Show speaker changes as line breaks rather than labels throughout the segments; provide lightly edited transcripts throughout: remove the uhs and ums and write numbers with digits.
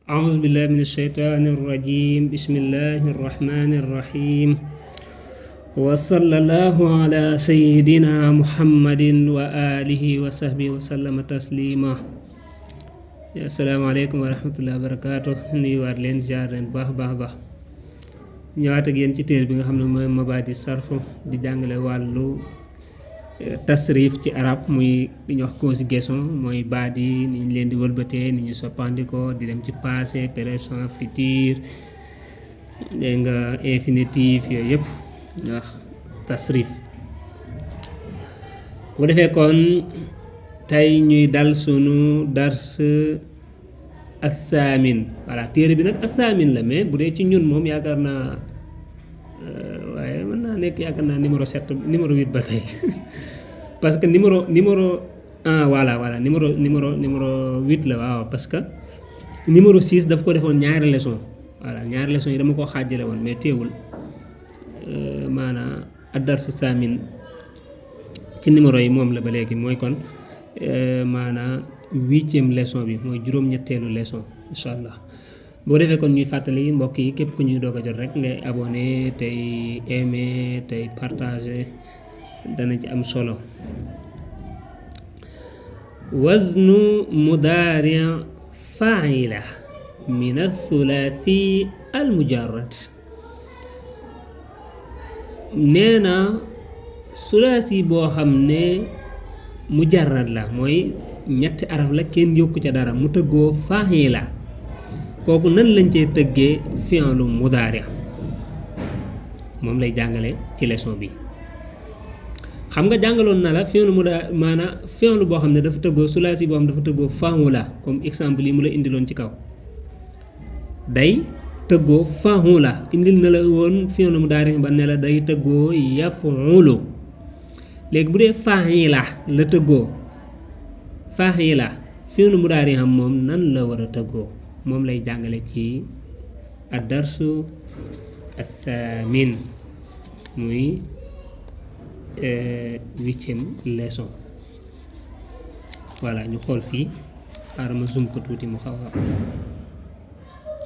أعوذ بالله من الشيطان الرجيم بسم الله الرحمن الرحيم وصلى الله على سيدنا محمد وآله وصحبه وسلم تسليما السلام عليكم ورحمة الله وبركاته nuyuwaat leen ziar leen baax ñëwaat ak yéen ci téere bi nga xam ne mooy mabaadi sarf di jàngale wàllu tasrif ci arab muy li ñuy wax conjugation mooy baat yi ni ñu leen di wëlbatee ni ñu soppandikoo di dem ci passé présent futur dégg nga infinitif yooyu yëpp ñu wax tasrif bu ko defee kon tey ñuy dal sunu dars assaamin voilà téere bi nag assaamin la mais bu dee ci ñun moom yaakaar naa waaye mën naa nekk yaakaar naa numéro 8 ba tey parce que numéro numéro 8 la waaw parce que numéro 6 daf ko defoon ñaari leçon voilà ñaari leçon yi dama ko xaajale woon mais teewul maanaam ad-darsu saamin ci numéro yi moom la ba léegi mooy kon maanaam 8e leçon bi mooy juróom-ñetteelu leçon incha allah boo defee kon ñuy fàttali mbokk yi képp ku ñuy doog a jot rek ngay abonné tey aimé tey partagé dana ci am solo waznu mudaari' fa'ila min ath-thulathi al-mujarrad nee na sulaasi boo xam ne mujarrad la mooy ñetti araf la kenn yokku ca dara mu tëggoo fa'ila kooku nan lañ cee tëggee fi'lu mudaari' moom lay jàngale ci leçon bi xam nga jàngaloon na la fi'lu mudaari' maanaam fi'lu boo xam ne dafa tëggoo sulaasi boo xam ne dafa tëggoo fa'ula comme exemple yi mu la indiloon ci kaw day tëggoo fa'ula indil na la woon fi'lu mudaari' ba ne la day tëggoo yaf'ulu léegi bu dee fa'ila la tëggoo fa'ila fi'lu mudaari' am moom nan la war a tëggoo moom lay jàngale ci ad-darsu as-saamin muy 8e leçon voilà ñu xool fii xaaral ma zoom ko tuuti mu xaw a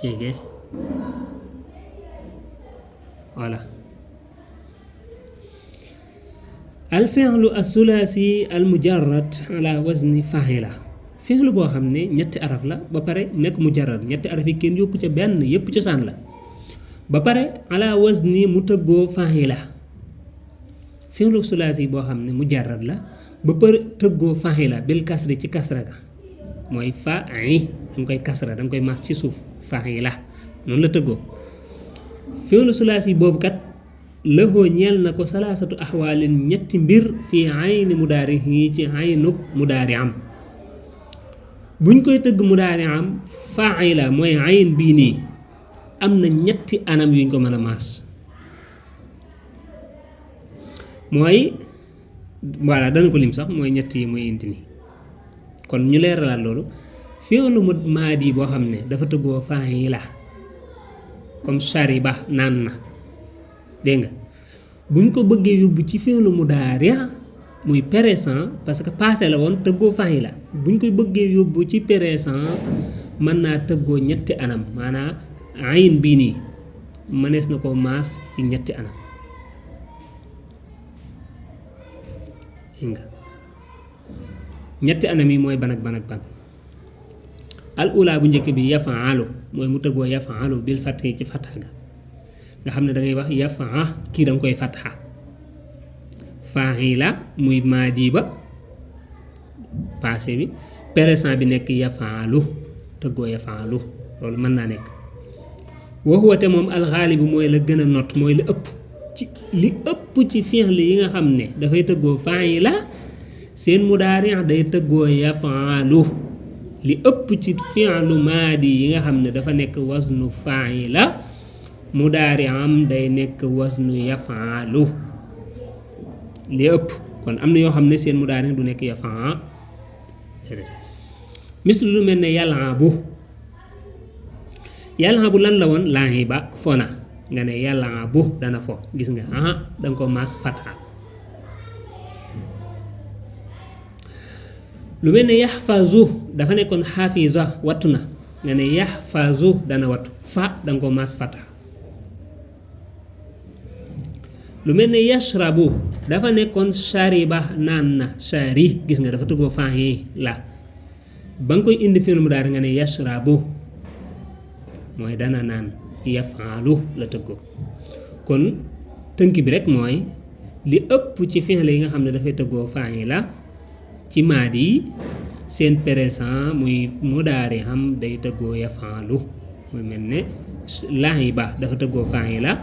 jege voilà al-fi'lu as-sulaasi al-mujarrad ala wazni fa'ila fi'lu boo xam ne ñetti araf la ba pare nekk mujarrad ñetti araf yi kenn yokku ca benn yépp cosaan la ba pare ala wazni mu tëggoo fa'ila fi'lu sulaasi boo xam ne mujarrad la ba pare tëggoo fa'ila bil kasri ci kasra ga mooy fa'i danga koy kasra danga koy mas ci suuf fa'ila noonu la tëggoo fi'lu sulaasi boobu kat lëxoo ñeel na ko salaasatu axwaalin ñetti mbir fii ayni mudaari yi ci aynuk mudaari am buñ koy tëgg mudaari am fa'ila mooy ayn bii nii am na ñetti anam yuñ ko mën a maas mooy voilà dana ko lim sax mooy ñett yi mooy indi nii kon ñu leeralaat loolu fi'lu maadi boo xam ne dafa tëggoo fa'ila comme shariba naan na dégg nga buñ ko bëggee yóbbu ci fi'lu mudaari muy présent parce que passé la woon tëggoo fa'ila buñ koy bëggee yóbbu ci présent mën naa tëggoo ñetti anam maanaam ayn bii nii mënees na ko maas ci ñetti anam nga ñetti anam yi mooy ban ak ban al ula bu njëkk bi yaf'alu mooy mu tëggoo yaf'alu bil fathi ci fatha ga nga xam ne da ngay wax yaf'a kii da nga koy fatha fa'ila muy maadi ba passé bi présent bi nekk yaf'alu tëggoo yaf'alu loolu mën naa nekk wa huwa te moom alxaalibu mooy la gën a not mooy la ëpp ci fi'l yi nga xam ne dafay tëggoo fa'ila seen mudaari' day tëggoo yaf'alu li ëpp ci fi'lu maadi yi nga xam ne dafa nekk waznu fa'ila mudaari' am day nekk waznu yaf'alu li ëpp kon am na yoo xam ne seen mudaari' du nekk yaf'a mislu lu mel ne yal'abu lan la woon la'iba fona nga ne yal'abu dana fo gis nga danga ko maas fatha lu mel ne yaxfazu dafa nekkoon xaafiza wattu na nga ne yaxfazu dana watu fa da nga ko maas fata lu mel ne yashrabu dafa nekkoon shariba naan na shari gis nga dafa tëggoo faaxee la ba nga koy indi fi'l mudaari nga ne yashrabu mooy dana naan yaf'alu la tëggoo kon tënk bi rek mooy li ëpp ci fi'l yi nga xam ne dafay tëggoo faaxee la ci maadi yi seen présent muy mudaari xam day tëggoo yaf'alu muy mel ne la'iba dafa tëggoo faaxee la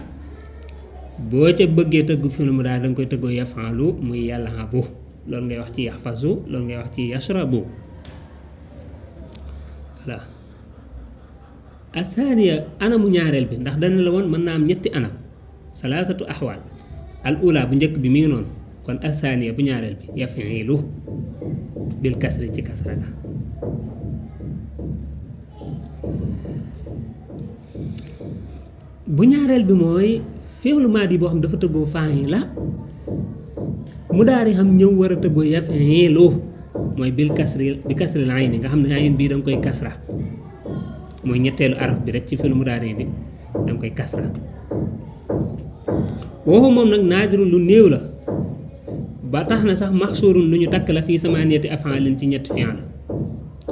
boo ca bëggee tëgg fi'l mudaari da nga koy tëggoo yaf'alu muy yal'abu loolu ngay wax ci yaxfazu loolu ngay wax ci yashrabu voilà asaaniya anamu ñaareel bi ndax dana la woon mën naa am ñetti anam salaasatu axwaal al ula bu njëkk bi mi ngi noonu kon asaaniya bu ñaareel bi yaf'ilu bil kasri ci kasra ga bu ñaareel bi mooy fi'lu maadi boo xam dafa tëggoo fa'ila la mudaari xam ñëw war a tëggoo yaf'ilu mooy bi kasri al ayni nga xam ne ayin bii da nga koy kasra mooy ñetteelu araf bi rek ci fi'lu mudaari bi da nga koy kasra waxu moom nag naadiru lu néew la ba tax na sax maxsuurun lu ñu takk la fii samaaniyati af'aalin ci ñetti fi'il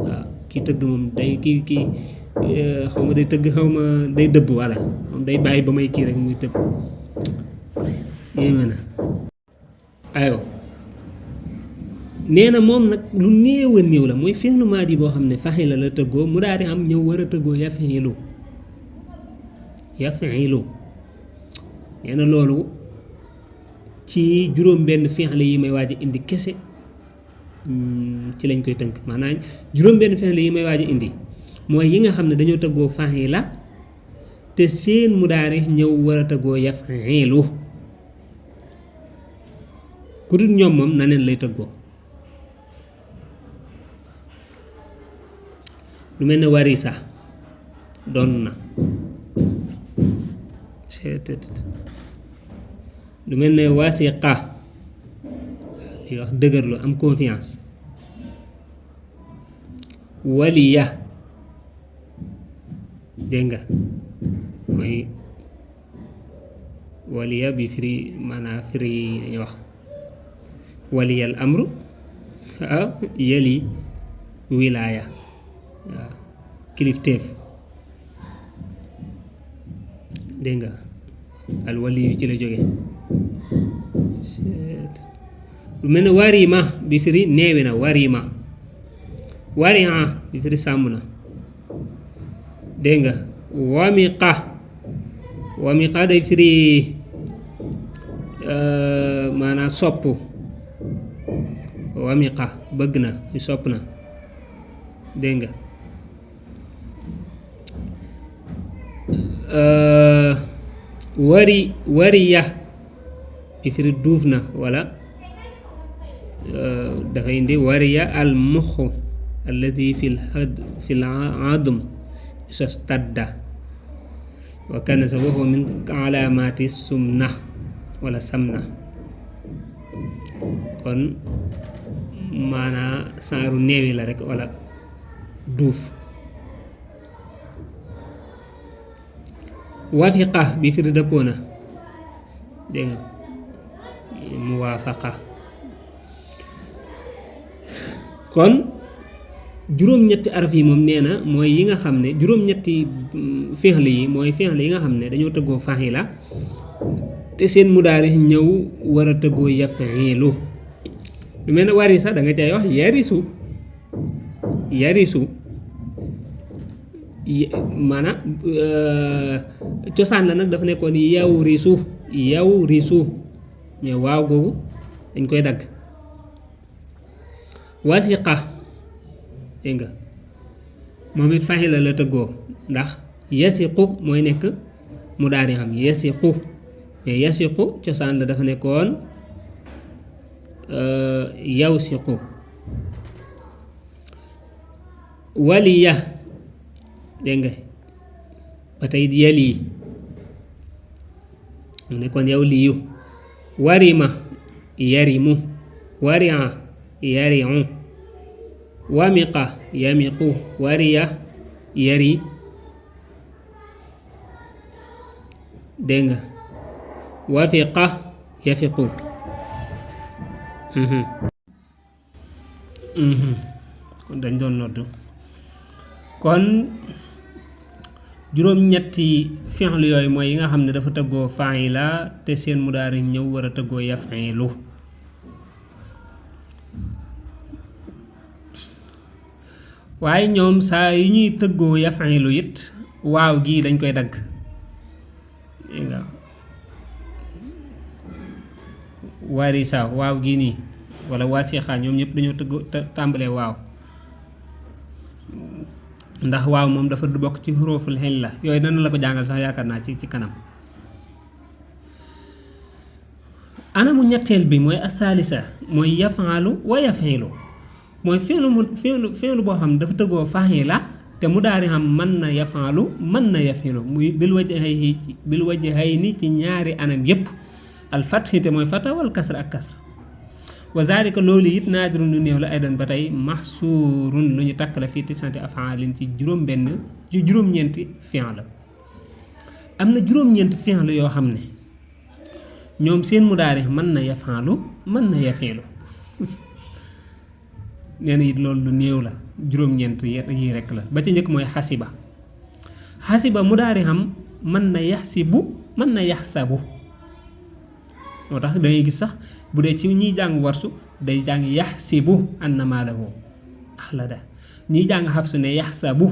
waaw kii tëgg moom day kii xaw ma day tëgg xaw ma day dëbb walla moom day bàyyi ba may kii rek muy tëbb yéeme na ayo nee na moom nag lu néew a néew la mooy fi'lu maadi boo xam ne fa'ila la tëggoo mu daal di am ñëw war a tëggoo yaf'ilu nee na loolu ci juróom benn fi'il yi may waaj a indi kese ci lañ koy tënk maanaam juróom benn fi'il yi may waaj a indi mooy yi nga xam ne dañoo tëggoo fa'ila te seen mudaari ñëw war a tëggoo yaf'ilu ku dul ñoom moom na neen lay tëggoo lu mel ne warisa doon na lu mel ne wasiqa li wax dëgërlu am confiance waliya dégg nga mooy waliya bi firi maanaam firi ñu wax waliyal amru waaw yali wilaaya waaw kilifteef dégg nga al wali yu ci la jóge lu mel ne warima bi firi neewi na warima waria bi firi sàmm na dégg nga wamiqa day firi maanaam sopp wamiqa bëgg na ñu sopp na dégg nga wariya bi firi duuf na wala dafa indi wariya al muxu alladi fi l adm istadda wa kana sababu min alaamati sumna wala samna kon maanaa saaru neewi la rek wala duuf wafiqa bi firi dëppoo na dégg nga muwaafaqa kon juróom-ñetti araf yi moom nee na mooy yi nga xam ne juróom-ñetti fi'l yi mooy fi'l yi nga xam ne dañoo tëggoo fa'ila te seen mudaari ñëw war a tëggoo yaf'ilu lu mel ne warisa da nga cay wax yarisu maanaam cosaan la nag dafa nekkoon yawrisu mais waaw googu dañ koy dagg wasiqa dégg nga moom it fa'ila la tëggoo ndax yasiqu mooy nekk mudaari xam yasiqu mais yasiqu cosaan la dafa nekkoon yawsiqu waliya dégg nga ba tey yali mu nekkoon yow liyu warima yarimu waria yariu wamiqa yamiqu wariya yari dégg nga wafiqa yafiqu kon dañ doon noddu kon juróom-ñetti fi'l yooyu mooy yi nga xam ne dafa tëggoo fa'ila te seen mudaari ñëw war a tëggoo yaf'ilu waaye ñoom saa yu ñuy tëggoo yaf'ilu it waaw gii dañ koy dagg dégg nga warisa waaw gii nii wala wasixa ñoom ñëpp dañoo tëggoo tàmbalee waaw ndax waaw moom dafa du bokk ci xuruuful illa yooyu dana la ko jàngal sax yaakaar naa ci kanam anamu ñetteel bi mooy asalisa mooy yaf'alu wa yaf'ilu mooy fi'lu boo xam ne dafa tëggoo fa'ila te mudaari xam mën na yaf'alu mën na yaf'ilu muy bil wajhayni ci ñaari anam yépp al fathi te mooy fata wal kasra ak kasra wa zalika loolu it naadirun lu néew la aydan ba tey mahsurun lu ñu takk la fii tisanti af'alin ci juróom-ñeenti fi'l la am na juróom-ñeenti fi'l yoo xam ne ñoom seen mudaari mën na yaf'alu mën na yaf'ilu nee na it loolu lu néew la juróom-ñeent yi rekk la ba ci njëkk mooy xasiba mudaari xam mën na yaxsibu mën na yaxsabu moo tax da ngay gis sax bu dee ci ñiy jàng warsu day jàng yaxsibu anna maalahu axlada ñiy jàng xafsu ne yaxsabu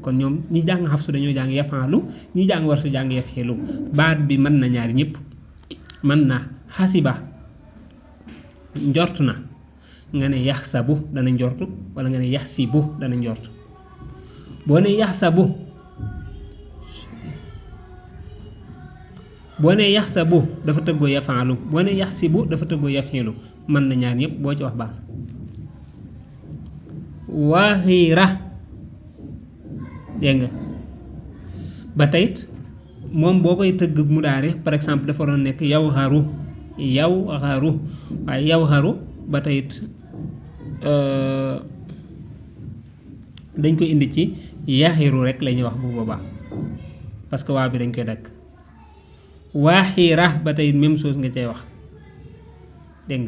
kon ñoom ñi jàng xafsu dañoo jàng yaf'alu ñi jàng warsu jàng yaf'ilu baat bi mën na ñaari ñëpp mën na xasiba njort na nga ne yaxsabu dana njortu wala nga ne yaxsibu dana njort boo ne yaxsabu dafa tëggoo yaf'alu boo ne yaxsibu dafa tëggoo yaf'ilu mën na ñaar ñëpp boo ci wax baax waxiira dégg nga ba teyit moom boo koy tëgg mudaari par exemple dafa doon nekk yawharu waaye yawharu ba teyit dañ koy indi ci yaxiru rek la ñuy wax bu boobaa parce que waa bi dañ koy dagg waaxiira ba tey même chose nga cay wax dégg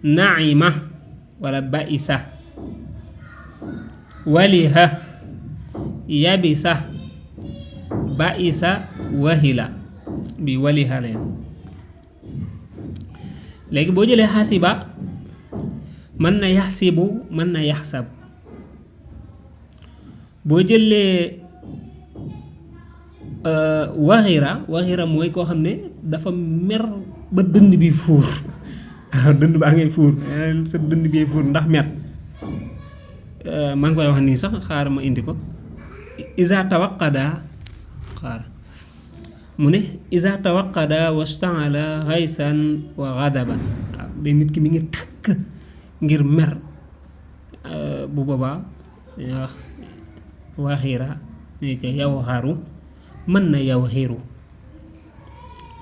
nga naima wala baisa waliha yabisa baisa wahila bi waliha leen léegi boo jëlee xasiba mën na yaxsibu mën na yaxsab boo jëlee waxira mooy koo xam ne dafa mer ba dënd bi fuur waaw dënd baa ngay fuur sa dënd bi fuur ndax mer maa ngi koy wax nii sax xaar ma indi ko isa tawaqada xaar mu ne isa tawaqada wasta'ala xaysan wa ghadaban waaw day nit ki mi ngi tàkk ngir mer bu boobaa dañuy wax waxira ne ca yow xaru mën na yow xiiru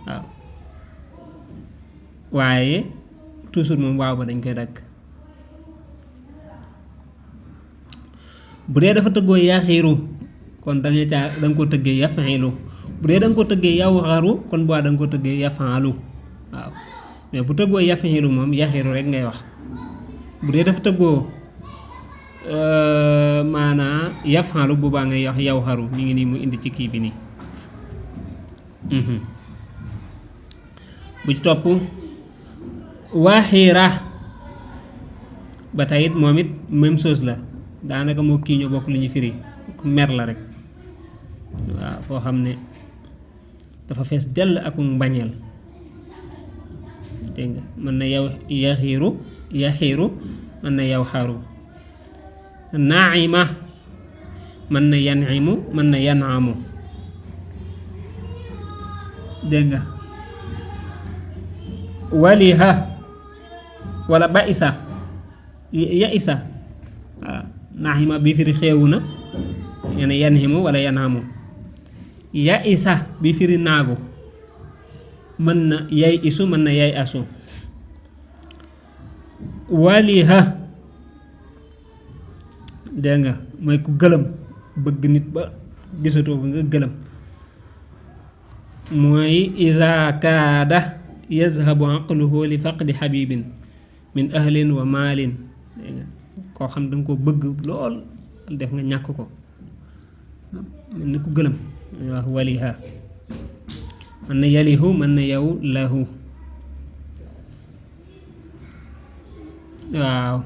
waaw waaye toujours moom waaw ba dañ koy dagg bu dee dafa tëggoo yaxiiru kon da nga ko tëggee yaf'ilu bu dee da nga ko tëggee yow xaru kon bu da nga ko tëggee yaf'alu waaw mais bu tëggoo yaf'ilu moom yaxiiru rek ngay wax bu dee dafa tëggoo maanaa yaf'alu bu baa ngay wax yow xaru mi ngi nii mu indi ci kii bi nii bu ci topp waxiira ba tey it moom it même chose la daanaka moo kii ñoo bokk lu ñu firi ku mer la rek waaw foo xam ne dafa fees dell ak mbañeel dégg nga mën na yow yaxiiru mën na yow xaru naima mën na yan'imu mën na yan'amu dégg nga waliha wala baisa yaisa waaw naima bi firi xeewu na yana yanhimu wala yanhamu yaisa bi firi naagu mën na yay isu mën na yay asu waliha dégg nga mooy ku gëlëm bëgg nit ba gisatoo ko nga gëlëm mooy iza kaada yazhabu aqluhu li faqdi habibin min ahlin wa maalin koo xam danga ko bëgg lool def nga ñàkk ko mel ni ku gëlëm wax waliha mën na yalihu mën na yow lahu waaw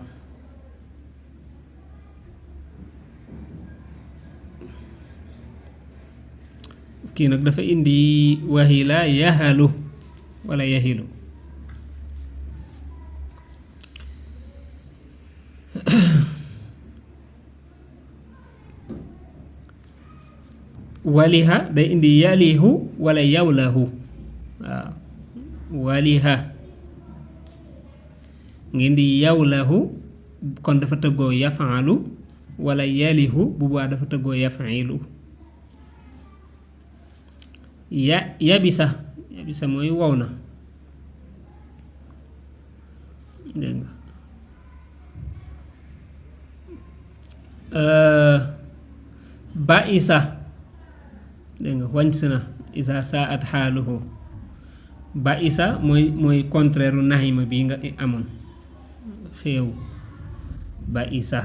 kii nag dafa indi wahila yahalu wala yahilu waliha day indi yalihu wala yawlahu waaw waliha ngeen di yawlahu kon dafa tëggoo yafalu wala yalihu bu baax dafa tëggoo yafilu yabisa mooy wow na dégg nga ba isa dégg nga wàññi na isa saa at xaaluhu ba isa mooy contraire u naxima bi nga amoon xeew ba isa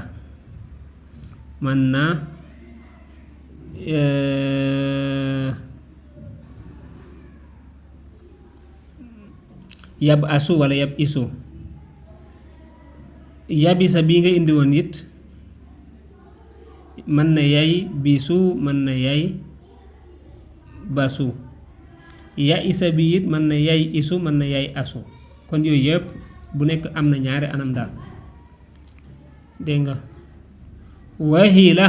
man naa yab asu wala yab isu yabisa bii nga indi woon it mën na yay bisu mën na yay basu ya isa bi it mën na yay isu mën na yay asu kon yooyu yëpp bu nekk am na ñaari anam daal dégg nga wahila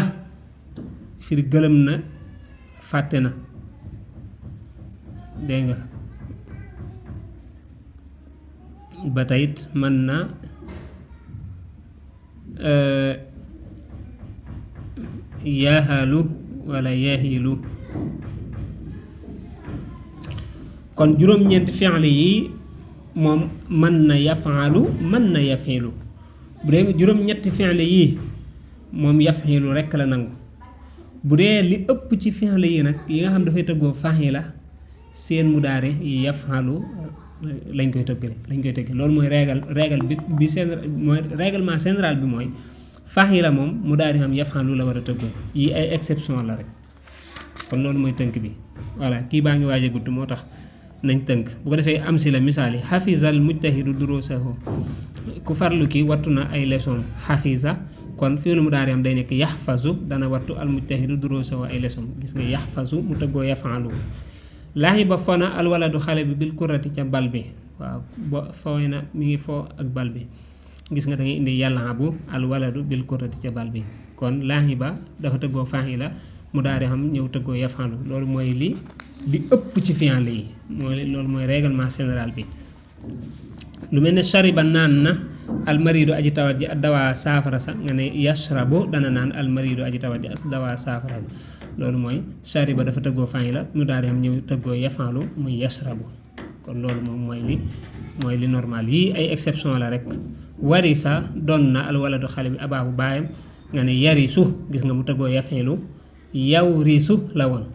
fir gëlëm na fàtte na dégg nga ba tayit mën na yahalu wala yahilu kon juróom-ñeenti fi'l yi moom mën na yafalu mën na yafilu bu dee juróom-ñetti fi'l yi moom yafilu rekk la nangu bu dee li ëpp ci fi'l yi nag yi nga xam dafay tëggoo fa'ila seen mudaare yi yafalu lañ koy tëggee loolu mooy règle bi seen mooy règlement général bi mooy fa'ila moom mudaare xam yafalu la war a tëggoo yi ay exception la rek kon loolu mooy tënk bi voilà kii baa ngi waaj a gudd moo tax nañ tënk bu ko defee am si la misaal yi xafizal mujtahidu durusahu ku farlu ki wattu na ay leçon xafiza kon fi'lu mudaari am day nekk yaxfazu dana wattu al mujtahidu durusahu ay leçon gis nga yaxfazu mu tëggoo yafalu laahiba fona al waladu xale bi bil kurati ca bal bi waaw bo fooy na mi ngi foo ak bal bi gis nga da ngay indi yalhabu al waladu bil kurati ca bal bi kon laahiba dafa tëggoo fa'ila mudaari xam ñëw tëggoo yafalu loolu mooy li ëpp ci fi'l yi loolu mooy règlement général bi lu mel ne shariba naan na almaridu aji tawat ji dawaa saafara sa nga ne yashrabu dana naan almaridu aji tawat ji dawaa saafara ji loolu mooy shariba dafa tëggoo fa'ila mudaari xam ñëw tëggoo yafalu muy yashrabu kon loolu moom mooy li normal yii ay exception la rek warisa doon na al waladu xale bi abaabu baayam nga ne yarisu gis nga mu tëggoo yafilu yaw riisu la woon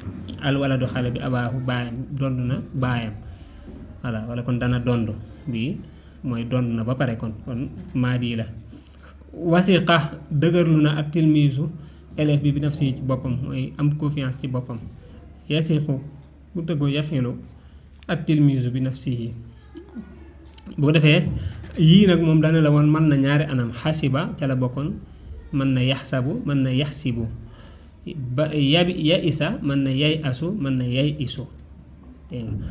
al waladu xale bi abaahu baayam dond na baayam voilà wala kon dana dond bi mooy dond na ba pare kon maadi la wasiqa dëgërlu na ak tilmiisu élève bi nafsi ci boppam mooy am confiance ci boppam yasiqu bu tëggoo yafilu ak tilmiisu bi nafsihi bu ko defee yii nag moom dana la woon mën na ñaari anam xasiba ca la bokkoon mën na yaxsabu mën na yaxsibu ba ya isa mën na yay asu mën na yay isu dégg nga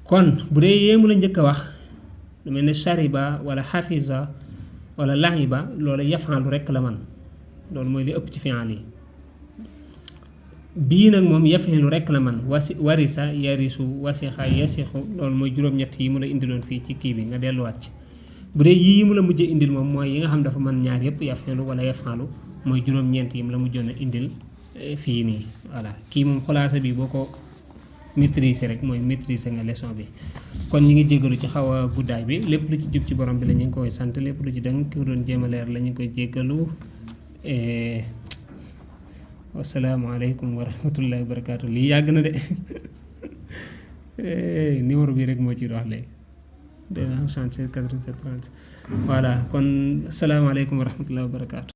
kon bu dee yéemu la njëkk a wax lu mel ne shariba wala xafiza wala lahiba loolu yafalu rekk la man loolu mooy li ëpp ci fi'al yi bii nag moom yafilu rekk la man warisa yarisu wasixa yasixu loolu mooy juróom-ñett yi mu la indiloon fii ci kii bi nga delluwaat ci bu dee yii mu la mujjee indil moom mooy yi nga xam dafa mën ñaar yëpp yafilu wala yafalu mooy juróom-ñeent yi mu la mujjoon a indil fii nii voilà kii moom xulaasa bi boo ko maîtriser rek mooy maîtriser nga leçon bi kon ñi ngi jéggalu ci xaw a guddaay bi lépp lu ci jub ci borom bi la ñu ngi koy sant lépp lu ci dëng ki doon jéem a leer la ñu koy jéggalu wasalaamaaleykum wa rahmatullahi wa barakaatu lii yàgg na de numéro bi rek moo ci wax léegi 267 87 30 voilà kon asalaamaaleykum wa rahmatullahi wa barakaatu